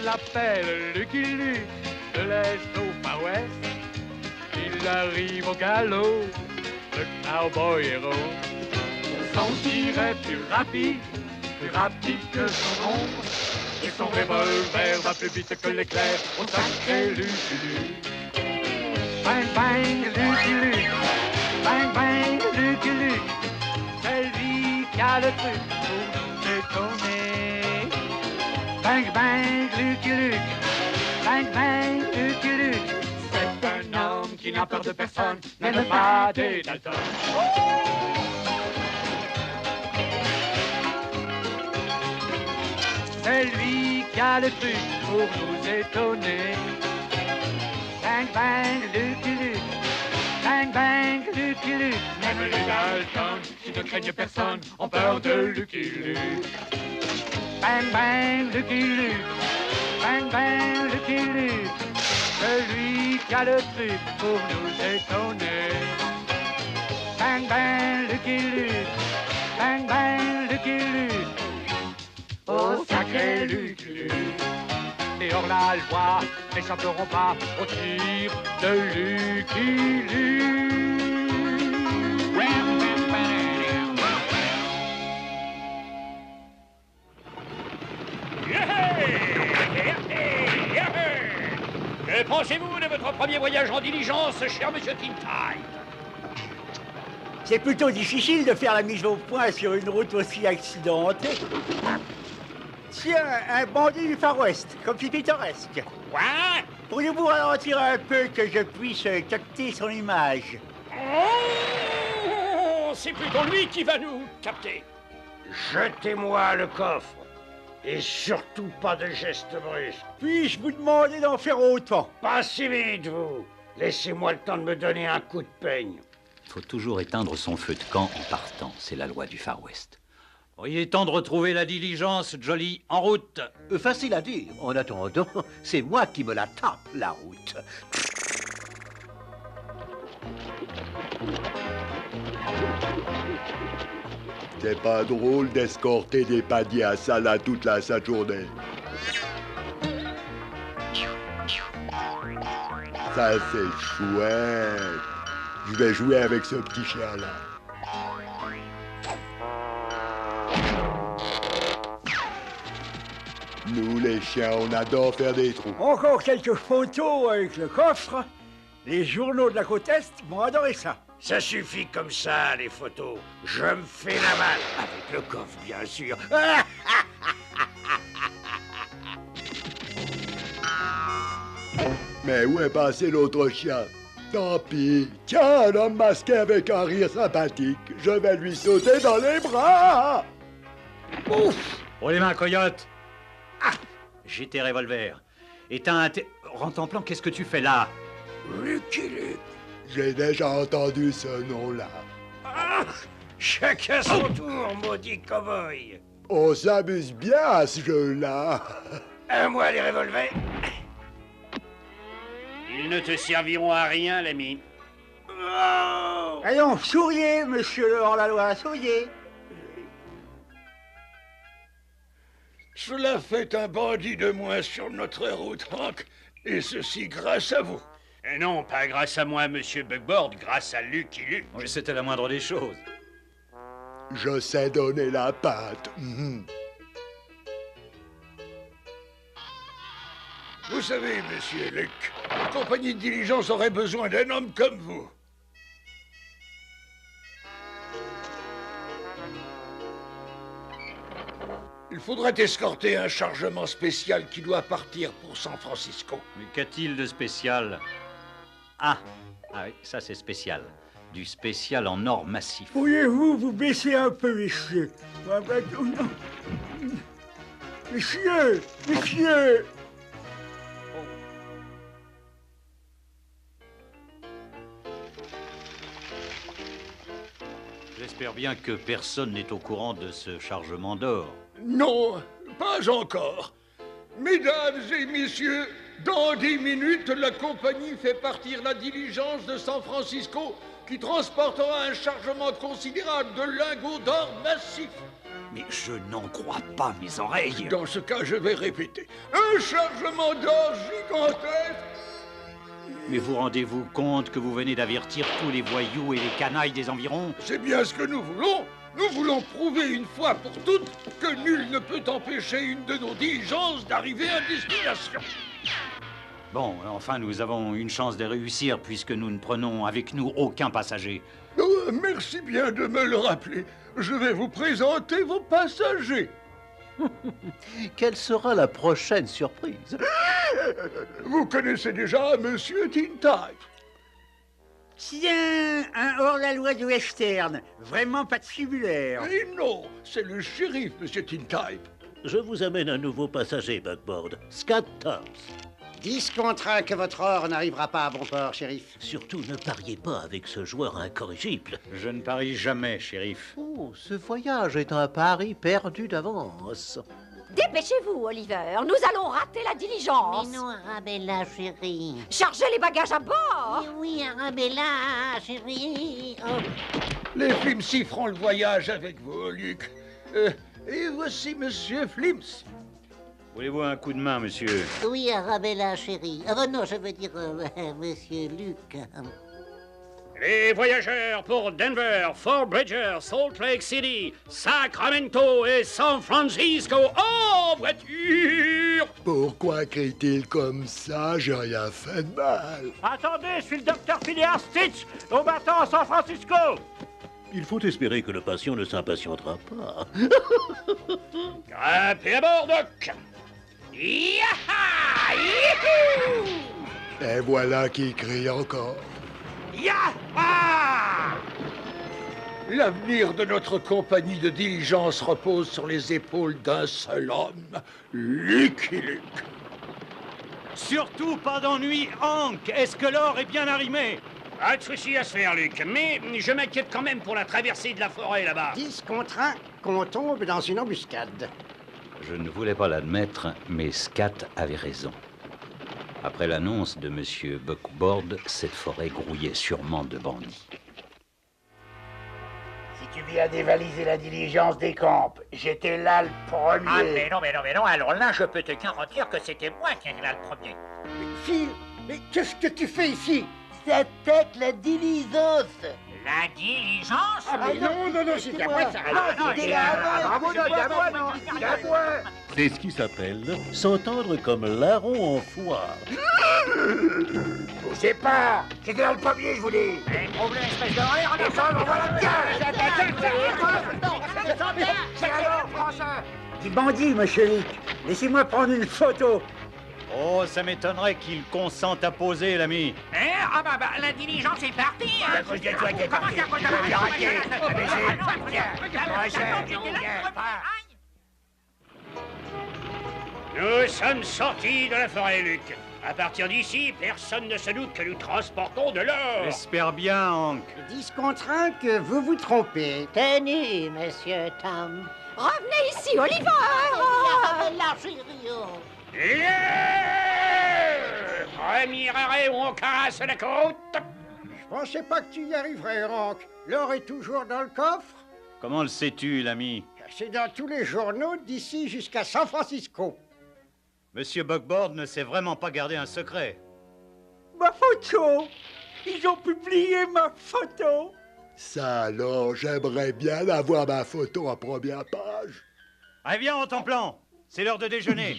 l'appelle Lucky Luke, de l'Est au Far West. Il arrive au galop, le cowboy héros. Son tir est plus rapide que son ombre. Et son revolver va plus vite que l'éclair au sacré Lucky Luke. Bang bang Lucky Luke, bang bang Lucky Luke. C'est lui qui a le truc pour nous étonner. Bang bang Lucky Luke, bang bang Lucky Luke. C'est un homme qui n'a peur de personne, même pas des Dalton. C'est lui qui a le truc pour nous étonner. Bang bang Lucky Luke, bang bang Lucky Luke. Même les Dalton, qui ne craignent personne, ont peur de Lucky Luke. Bang bang Lucky Luke, bang bang Lucky Luke. Celui qui a le truc pour nous étonner. Bang bang Lucky Luke, bang bang Lucky Luke. Oh sacré Lucky Luke. Et hors la loi n'échapperont pas au tir de Lucky Luke. Que pensez-vous de votre premier voyage en diligence, cher monsieur Tintide? C'est plutôt difficile de faire la mise au point sur une route aussi accidentée. Si un bandit du Far West, comme c'est pittoresque. Quoi? Pourriez-vous ralentir un peu que je puisse capter son image? Oh, c'est plutôt lui qui va nous capter. Jetez-moi le coffre. Et surtout pas de gestes brusques. Puis-je vous demander d'en faire autant? Pas si vite, vous. Laissez-moi le temps de me donner un coup de peigne. Il faut toujours éteindre son feu de camp en partant. C'est la loi du Far West. Bon, il est temps de retrouver la diligence, Jolly. En route. Facile à dire. En attendant, c'est moi qui me la tape, la route. C'est pas drôle d'escorter des paniers à salade toute la sainte journée. Ça, c'est chouette. Je vais jouer avec ce petit chien-là. Nous, les chiens, on adore faire des trous. Encore quelques photos avec le coffre. Les journaux de la côte Est vont adorer ça. Ça suffit comme ça, les photos. Je me fais la malle. Avec le coffre, bien sûr. Mais où est passé l'autre chien? Tant pis. Tiens, un homme masqué avec un rire sympathique. Je vais lui sauter dans les bras. Ouf! Oh les mains, coyote! Ah! J'ai tes revolvers. Éteins rentre en plan, qu'est-ce que tu fais là? Lucky Luke. J'ai déjà entendu ce nom-là. Ah, chacun son tour, maudit cow-boy. On s'amuse bien à ce jeu-là. À moi les revolvers. Ils ne te serviront à rien, l'ami. Oh! Allons, souriez, monsieur le hors-la-loi, souriez. Cela fait un bandit de moins sur notre route, Hank, et ceci grâce à vous. Et non, pas grâce à moi, monsieur Bugboard, grâce à Lucky Luke. Oui, c'était la moindre des choses. Je sais donner la patte. Vous savez, monsieur Luke, la compagnie de diligence aurait besoin d'un homme comme vous. Il faudrait escorter un chargement spécial qui doit partir pour San Francisco. Mais qu'a-t-il de spécial? Ah oui, ça c'est spécial. Du spécial en or massif. Pourriez-vous vous baisser un peu, messieurs? Messieurs! Messieurs! J'espère bien que personne n'est au courant de ce chargement d'or. Non, pas encore. Mesdames et messieurs, dans 10 minutes, la compagnie fait partir la diligence de San Francisco qui transportera un chargement considérable de lingots d'or massif. Mais je n'en crois pas mes oreilles. Dans ce cas, je vais répéter. Un chargement d'or gigantesque. Mais vous rendez-vous compte que vous venez d'avertir tous les voyous et les canailles des environs? C'est bien ce que nous voulons. Nous voulons prouver une fois pour toutes que nul ne peut empêcher une de nos diligences d'arriver à destination. Bon, enfin, nous avons une chance de réussir puisque nous ne prenons avec nous aucun passager. Oh, merci bien de me le rappeler. Je vais vous présenter vos passagers. Quelle sera la prochaine surprise? Vous connaissez déjà Monsieur Tintype. Tiens, un hors-la-loi de western. Vraiment pas de fibulaire. Et non, c'est le shérif, Monsieur Tintype. Je vous amène un nouveau passager, Buckboard. Scott Thoms. 10 contre 1 que votre or n'arrivera pas à bon port, shérif. Surtout, ne pariez pas avec ce joueur incorrigible. Je ne parie jamais, shérif. Oh, ce voyage est un pari perdu d'avance. Dépêchez-vous, Oliver. Nous allons rater la diligence. Mais non, Arabella, chérie. Chargez les bagages à bord. Mais oui, Arabella, chérie. Oh. Les Flimsy feront le voyage avec vous, Luc. Et voici Monsieur Flims. Voulez-vous un coup de main, monsieur? Oui, Arabella, chérie. Ah non, je veux dire, Monsieur Luc. Les voyageurs pour Denver, Fort Bridger, Salt Lake City, Sacramento et San Francisco en voiture! Pourquoi crie-t-il comme ça? J'ai rien fait de mal. Attendez, je suis le docteur Phileas Stitch, au bâton à San Francisco! Il faut espérer que le patient ne s'impatientera pas. Grimpez à bord, Doc! Yaha! Youhou! Et voilà qui crie encore. Yaha! L'avenir de notre compagnie de diligence repose sur les épaules d'un seul homme, Lucky Luke. Surtout pas d'ennui, Hank. Est-ce que l'or est bien arrimé? Pas de soucis à se faire, Luc, mais je m'inquiète quand même pour la traversée de la forêt là-bas. 10 contre 1 qu'on tombe dans une embuscade. Je ne voulais pas l'admettre, mais Scat avait raison. Après l'annonce de Monsieur Buckboard, cette forêt grouillait sûrement de bandits. Si tu viens dévaliser la diligence des camps, j'étais là le premier. Ah, mais non, alors là, je peux te garantir que c'était moi qui étais là le premier. Phil, mais qu'est-ce que tu fais ici? C'était la diligence. La diligence? Ah, mais non, c'est à moi, ça. C'est ce qui s'appelle s'entendre comme larron en foire. Bougez pas. J'étais là le premier, je vous dis. Problème, espèce de rire, Descendre, voilà le C'est alors, François. Dis bandit, monsieur Luc. Laissez-moi prendre une photo. Oh, ça m'étonnerait qu'il consente à poser, l'ami. Ah bah, la diligence est partie, hein. À cause de toi qui est parti. Nous sommes sortis de la forêt, Luc. À partir d'ici, personne ne se doute que nous transportons de l'or. J'espère bien, Hank. 10 contre 1 que vous vous trompez. Tenez, Monsieur Tom. Revenez ici, Oliver. Arabella, chérie. Premier arrêt où on casse la côte. Je pensais pas que tu y arriverais, Hank. L'or est toujours dans le coffre. Comment le sais-tu, l'ami? C'est dans tous les journaux d'ici jusqu'à San Francisco. Monsieur Buckboard ne sait vraiment pas garder un secret. Ma photo. Ils ont publié ma photo. Ça alors, j'aimerais bien avoir ma photo en première page. Allez, viens, en temps plan. C'est l'heure de déjeuner.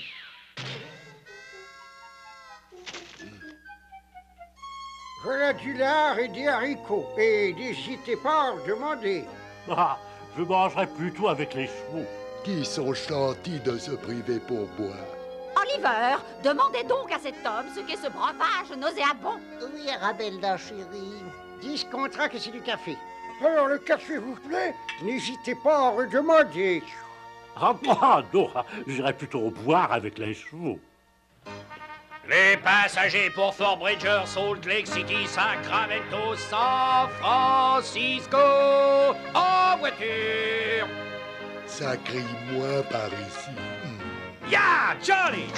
Voilà du lard et des haricots. Et n'hésitez pas à en demander. Ah, je mangerai plutôt avec les chevaux. Qui sont gentils de se priver pour boire. Oliver, demandez donc à cet homme ce qu'est ce breuvage nauséabond. Oui, Arabella, chérie. 10 contre 1 que c'est du café. Alors le café vous plaît? N'hésitez pas à en redemander. Ah, non, j'irai plutôt boire avec les chevaux. Les passagers pour Fort Bridger, Salt Lake City, Sacramento, San Francisco, en voiture. Ça crie moins par ici. Ya, Charlie!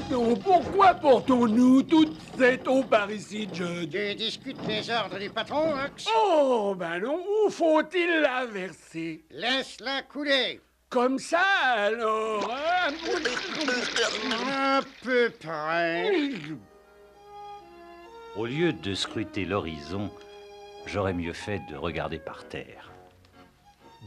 Donc, pourquoi portons-nous toute cette eau par ici, Judd? Tu discutes les ordres du patron, Hux? Oh, ben non, où faut-il la verser? Laisse-la couler. Comme ça, alors, hein? À peu près. Au lieu de scruter l'horizon, j'aurais mieux fait de regarder par terre.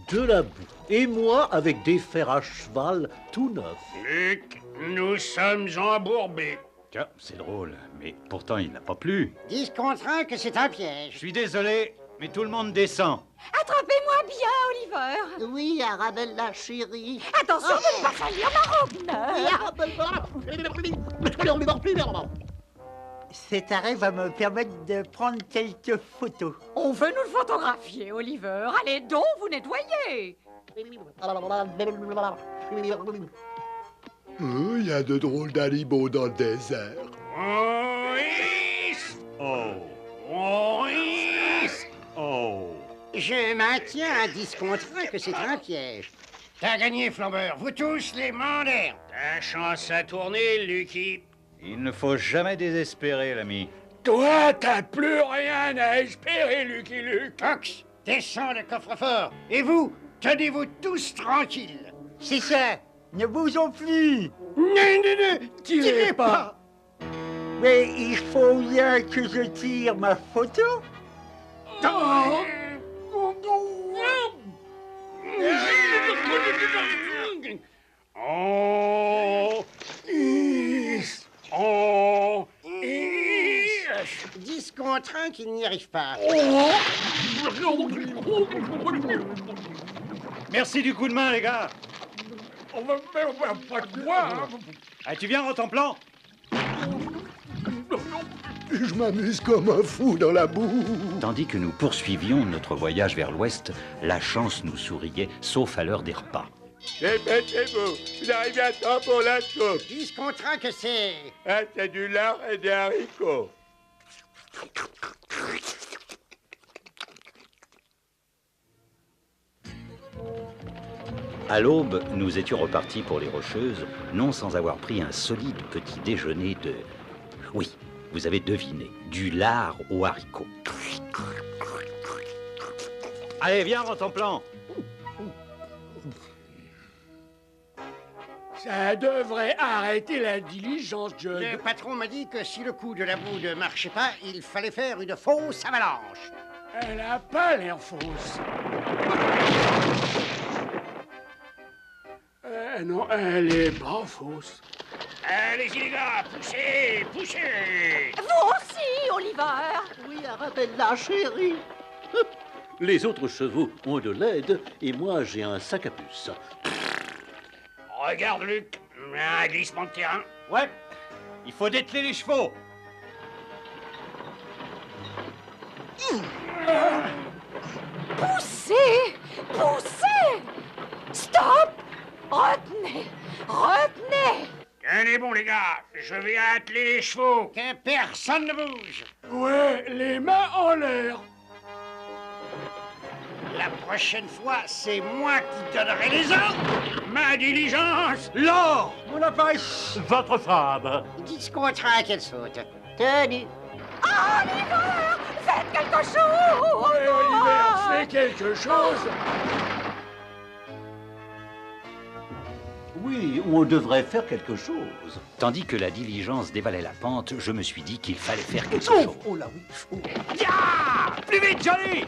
De la boue. Et moi, avec des fers à cheval tout neufs. Luc, nous sommes embourbés. Tiens, c'est drôle, mais pourtant il n'a pas plu. 10 contre 1 que c'est un Je piège. suis désolé, mais tout le monde descend. Attrapez-moi bien, Oliver. Oui, Arabella, chérie. Attention de ne pas salir ma robe neuve. Cet arrêt va me permettre de prendre quelques photos. On veut nous le photographier, Oliver. Allez donc, vous nettoyez. Il y a de drôles d'animaux dans le désert. Maurice! Oh, Maurice! oh. Je maintiens à 10 contre 1 que c'est un piège. T'as gagné, flambeur. Vous tous les manders. Ta chance à tourner, Lucky. Il ne faut jamais désespérer, l'ami. Toi, t'as plus rien à espérer, Lucky Luke. Hux, descends le coffre-fort. Et vous, tenez-vous tous tranquilles. C'est ça. Ne bougeons plus. Ne tirez pas. Mais il faut bien que je tire ma photo. Oh! 10 contre 1 qu'il n'y arrive pas. Merci du coup de main, les gars. On va faire pas de quoi, hein. Ah, tu viens, Rotemplan? Je m'amuse comme un fou dans la boue. Tandis que nous poursuivions notre voyage vers l'ouest, la chance nous souriait, sauf à l'heure des repas. Dépêchez-vous, vous arrivez à temps pour la soupe. 10 contre 1 que c'est. Ah, c'est du lard et des haricots. À l'aube, nous étions repartis pour les Rocheuses, non sans avoir pris un solide petit déjeuner de... Oui, vous avez deviné, du lard aux haricots. Allez, viens, Rotemplan. Ça devrait arrêter la diligence, Judd. Le patron m'a dit que si le coup de la boue ne marchait pas, il fallait faire une fausse avalanche. Elle a pas l'air fausse. Non, elle est pas fausse. Allez-y, les gars, poussez, poussez! Vous aussi, Oliver. Oui, Arabella, chérie. Les autres chevaux ont de l'aide et moi j'ai un sac à puce. Regarde, Luc, un glissement de terrain. Ouais, il faut dételer les chevaux. Poussez, poussez. Stop. Retenez, retenez. Tenez bon, les gars, je vais atteler les chevaux. Que personne ne bouge. Ouais, les mains en l'air. La prochaine fois, c'est moi qui donnerai les ordres. Ma diligence. L'or. Mon appareil. Votre femme. 10 contre 1 qu'elle saute. Tenu. Oliver, faites quelque chose. Ouais, Oliver, fais quelque chose. Oui, on devrait faire quelque chose. Tandis que la diligence dévalait la pente, je me suis dit qu'il fallait faire quelque chose. Oh là oui. Oh. Ya! Plus vite, Johnny!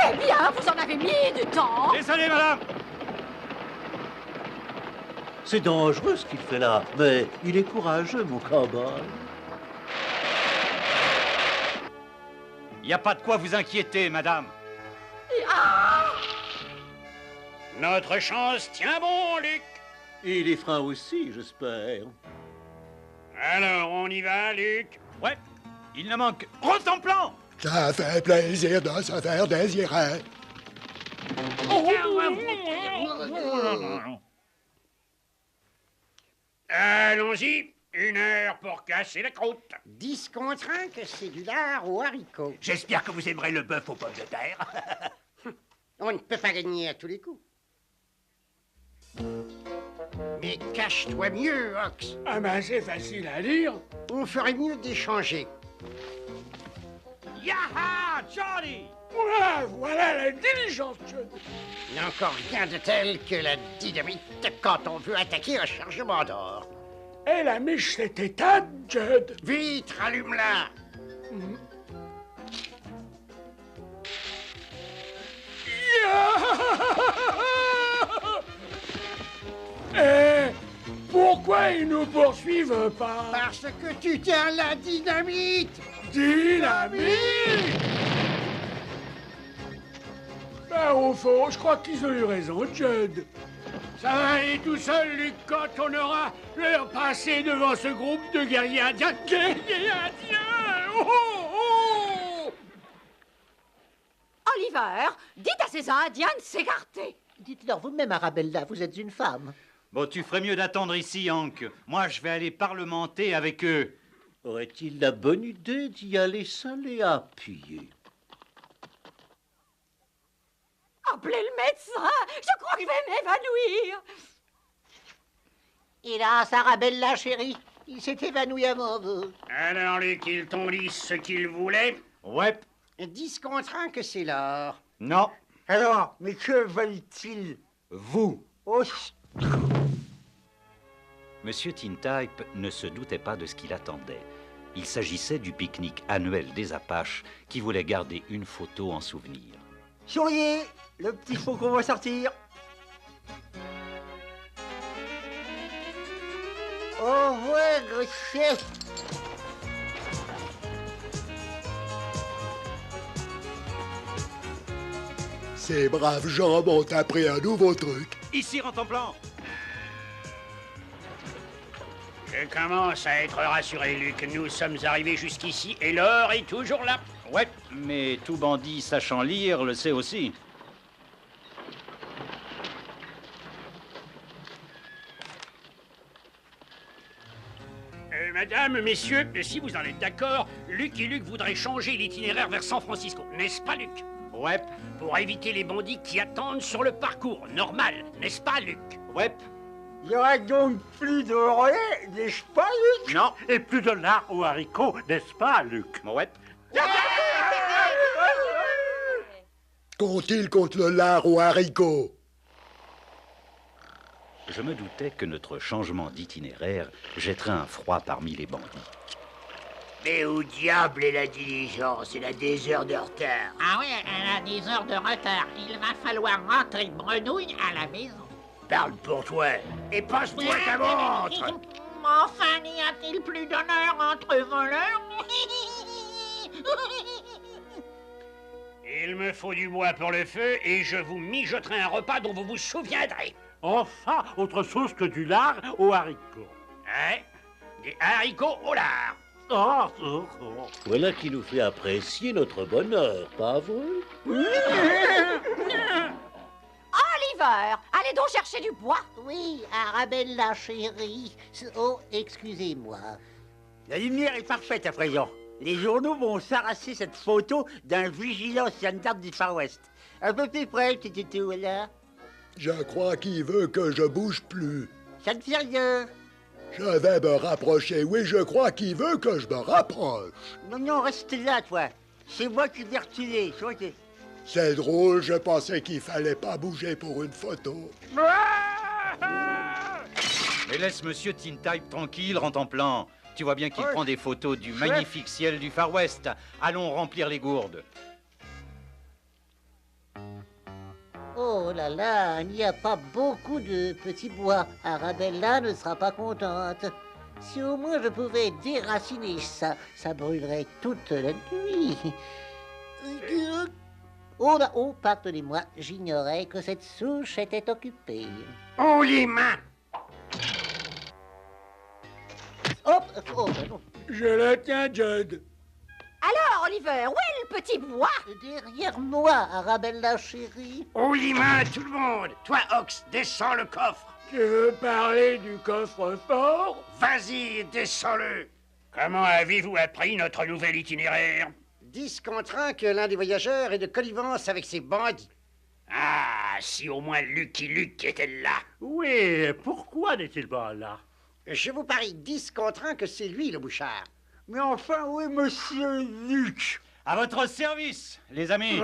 Eh bien, vous en avez mis du temps. Désolé, madame! C'est dangereux ce qu'il fait là, mais il est courageux, mon cowboy. Il n'y a pas de quoi vous inquiéter, madame. Ah! Notre chance tient bon, Luc. Et les freins aussi, j'espère. Alors, on y va, Luc? Ouais, il ne manque Rotemplan. Ça fait plaisir de se faire désirer. Allons-y, 1 heure pour casser la croûte. 10 contre 1 que c'est du lard aux haricots. J'espère que vous aimerez le bœuf aux pommes de terre. On ne peut pas gagner à tous les coups. Mais cache-toi mieux, Ox. Ah ben, c'est facile à dire. On ferait mieux d'échanger. Yaha, Johnny! Voilà la diligence, Judd. Il n'y a encore rien de tel que la dynamite quand on veut attaquer un chargement d'or. Et la miche s'est éteinte, Judd. Vite, rallume-la. Et pourquoi ils nous poursuivent pas? Parce que tu tiens la dynamite. Dynamite? Ben, au fond, je crois qu'ils ont eu raison, Judd. Ça va aller tout seul, Luc, quand on aura leur passé devant ce groupe de guerriers indiens. Guerriers indiens! Oh, oh! Oliver, dites à ces Indiens de s'écarter. Dites-leur vous-même, Arabella, vous êtes une femme. Bon, tu ferais mieux d'attendre ici, Hank. Moi, je vais aller parlementer avec eux. Aurait-il la bonne idée d'y aller seul et à pied? Appelez le médecin, je crois que je vais m'évanouir. Hélas, Arabella, chérie, il s'est évanoui avant vous. Alors, Luc, ils t'ont dit ce qu'ils voulaient? Ouais. 10 contre 1 que c'est l'or. Non. Alors, mais que veulent-ils? Vous. Oh, Monsieur Tintype ne se doutait pas de ce qu'il attendait. Il s'agissait du pique-nique annuel des Apaches qui voulait garder une photo en souvenir. souriez, le petit faucon va sortir. Au revoir, gros chef. Ces braves gens m'ont appris un nouveau truc. Ici, Rantanplan. Je commence à être rassuré, Luc. Nous sommes arrivés jusqu'ici et l'or est toujours là. Ouais, mais tout bandit sachant lire le sait aussi. Madame, messieurs, si vous en êtes d'accord, Luc et Luc voudraient changer l'itinéraire vers San Francisco, n'est-ce pas, Luc? Ouais. Pour éviter les bandits qui attendent sur le parcours normal, n'est-ce pas, Luc? Ouais. Il y aura donc plus de relais, n'est-ce pas, Luc? Non, et plus de lard aux haricots, n'est-ce pas, Luc? Ouais. Qu'ont-ils contre le lard aux haricots? Je me doutais que notre changement d'itinéraire jetterait un froid parmi les bandits. Mais où diable est la diligence? Elle a des heures de retard. Ah oui, elle a des heures de retard. Il va falloir rentrer Brenouille à la maison. Parle pour toi et passe-moi ta montre. Enfin, n'y a-t-il plus d'honneur entre voleurs? Il me faut du bois pour le feu et je vous mijoterai un repas dont vous vous souviendrez. Enfin, autre chose que du lard aux haricots. Hein? Des haricots au lard. Oh, oh, oh. Voilà qui nous fait apprécier notre bonheur, pas vrai? Oliver, allez donc chercher du bois. Oui, Arabella, chérie. Oh, excusez-moi. La lumière est parfaite à présent. Les journaux vont s'arracher cette photo d'un vigilant gendarme du Far West. Un peu plus près, petit toutou, là. Je crois qu'il veut que je bouge plus. Ça ne fait rien. Je vais me rapprocher. Oui, je crois qu'il veut que je me rapproche. Non, non, reste là, toi. C'est moi qui vais reculer. C'est drôle, je pensais qu'il fallait pas bouger pour une photo. Mais laisse Monsieur Tintype tranquille, Rantanplan. Tu vois bien qu'il prend des photos du magnifique ciel du Far West. Allons remplir les gourdes. Oh là là, il n'y a pas beaucoup de petits bois. Arabella ne sera pas contente. Si au moins je pouvais déraciner ça, ça brûlerait toute la nuit. Oh là, oh, pardonnez-moi, j'ignorais que cette souche était occupée. Oh, les mains! Hop, oh, non. Je le tiens, Judd. Alors, Oliver, où est le petit bois? Derrière moi, Arabella, chérie. Oh, les mains, tout le monde! Toi, Ox, descends le coffre. Tu veux parler du coffre-fort? Vas-y, descends-le. Comment avez-vous appris notre nouvel itinéraire? 10 contre 1 que l'un des voyageurs est de connivence avec ces bandits. Ah, si au moins Lucky Luke était là. Oui, pourquoi n'est-il pas là? Je vous parie 10 contre 1 que c'est lui, le bouchard. Mais enfin, oui, monsieur Luc. À votre service, les amis.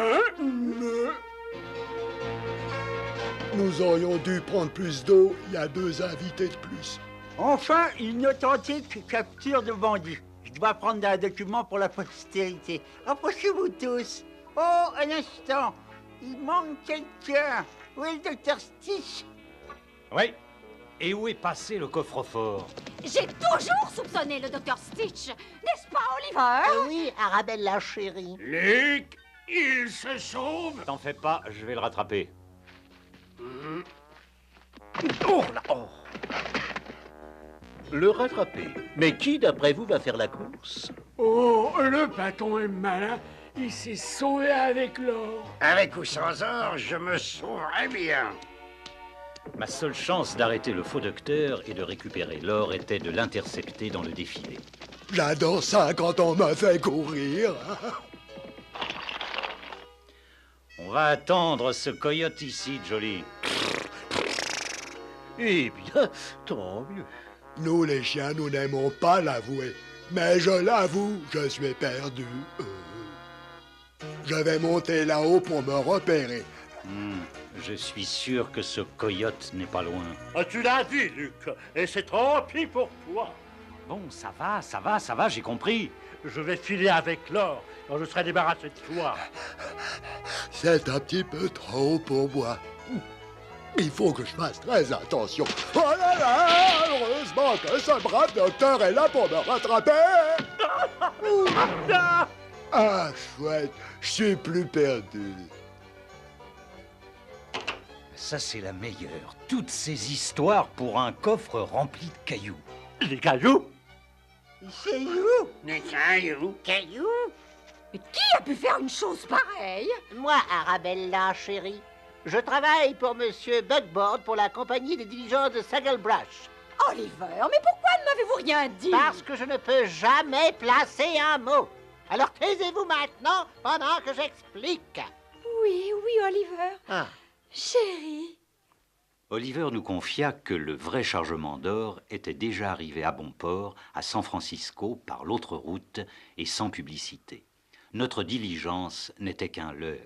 Nous aurions dû prendre plus d'eau, il y a 2 invités de plus. Enfin, une authentique capture de bandit. Je dois prendre un document pour la postérité. Approchez-vous tous. Oh, un instant. Il manque quelqu'un. Où est le docteur Stitch? Oui. Et où est passé le coffre-fort? J'ai toujours soupçonné le docteur Stitch, n'est-ce pas, Oliver? Oui, Arabella, chérie. Luc, il se sauve. T'en fais pas, je vais le rattraper. Oh là, oh. Le rattraper. Mais qui, d'après vous, va faire la course? Oh, le patron est malin. Il s'est sauvé avec l'or. Avec ou sans or, je me sauverai bien. Ma seule chance d'arrêter le faux docteur et de récupérer l'or était de l'intercepter dans le défilé. J'adore ça quand on me fait courir. On va attendre ce coyote ici, Jolie. Eh bien, tant mieux. Nous, les chiens, nous n'aimons pas l'avouer. Mais je l'avoue, je suis perdu. Je vais monter là-haut pour me repérer. Je suis sûr que ce coyote n'est pas loin. Ah, tu l'as dit, Luc, et c'est tant pis pour toi. Bon, ça va, j'ai compris. Je vais filer avec l'or quand je serai débarrassé de toi. C'est un petit peu trop pour moi. Il faut que je fasse très attention. Oh là là! Heureusement que ce brave docteur est là pour me rattraper! Ah, chouette, je suis plus perdu. Ça, c'est la meilleure. Toutes ces histoires pour un coffre rempli de cailloux. Les cailloux? C'est où? Des cailloux. Caillou? Mais qui a pu faire une chose pareille? Moi, Arabella, chérie. Je travaille pour Monsieur Bugboard pour la compagnie des diligences de Sagglebrush. Oliver, mais pourquoi ne m'avez-vous rien dit? Parce que je ne peux jamais placer un mot. Alors taisez-vous maintenant pendant que j'explique. Oui, Oliver. Ah. Chérie. Oliver nous confia que le vrai chargement d'or était déjà arrivé à bon port, à San Francisco, par l'autre route et sans publicité. Notre diligence n'était qu'un leurre.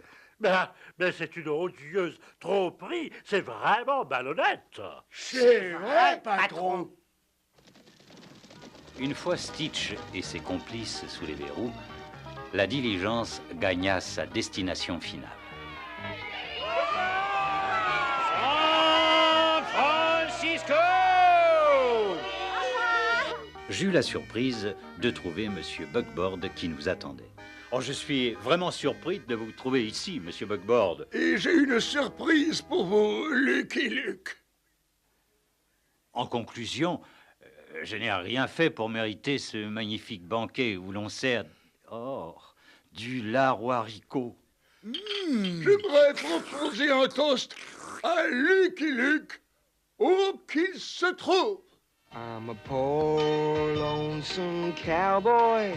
Mais c'est une odieuse tromperie. C'est vraiment malhonnête. C'est vrai, patron. Une fois Stitch et ses complices sous les verrous, la diligence gagna sa destination finale. San Francisco! J'eus la surprise de trouver Monsieur Bugboard qui nous attendait. Oh, je suis vraiment surpris de vous trouver ici, Monsieur Bugboard. Et j'ai une surprise pour vous, Lucky Luke. En conclusion, je n'ai rien fait pour mériter ce magnifique banquet où l'on sert du lard aux haricots. J'aimerais proposer un toast à Lucky Luke, où qu'il se trouve. I'm a poor, lonesome cowboy.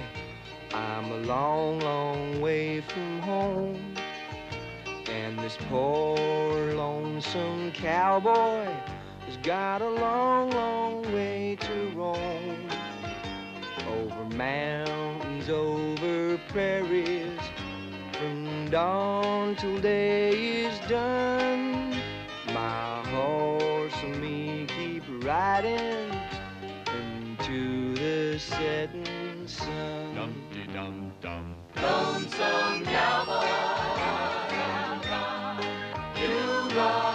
I'm a long, long way from home. And this poor, lonesome cowboy has got a long, long way to roam. Over mountains, over prairies, from dawn till day is done. My horse and me keep riding into the setting sun. Dum-de-dum-dum. Lonesome cowboy, you ride.